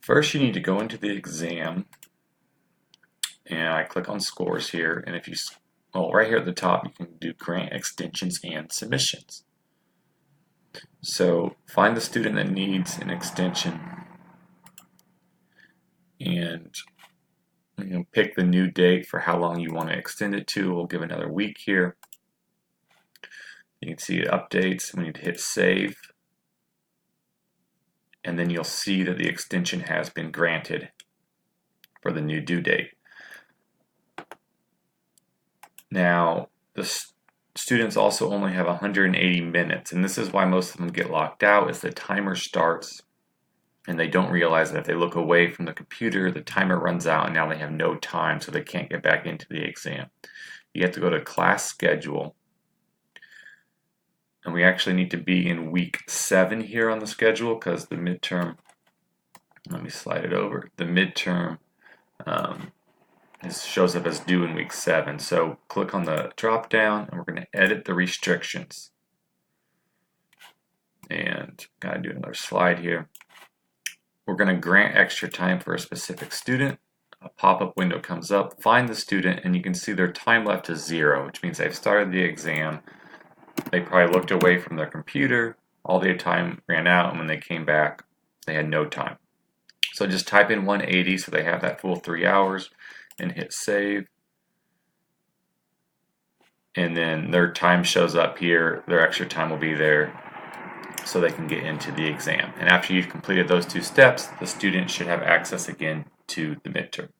First, you need to go into the exam, and I click on scores here, and if you, well, right here at the top, you can do grant extensions and submissions. So find the student that needs an extension, and pick the new date for how long you want to extend it to. We'll give another week here. You can see it updates. We need to hit save, and then you'll see that the extension has been granted for the new due date. Now, the students also only have 180 minutes, and this is why most of them get locked out, is the timer starts and they don't realize that if they look away from the computer, the timer runs out and now they have no time, so they can't get back into the exam. You have to go to class schedule, and we actually need to be in week 7 here on the schedule because the midterm, let me slide it over, the midterm shows up as due in week 7. So click on the drop down and we're going to edit the restrictions. And gotta do another slide here. We're going to grant extra time for a specific student. A pop-up window comes up, find the student, and you can see their time left is 0, which means they've started the exam. They probably looked away from their computer, all their time ran out, and when they came back, they had no time. So just type in 180 so they have that full 3 hours and hit save. And then their time shows up here, their extra time will be there so they can get into the exam. And after you've completed those 2 steps, the student should have access again to the midterm.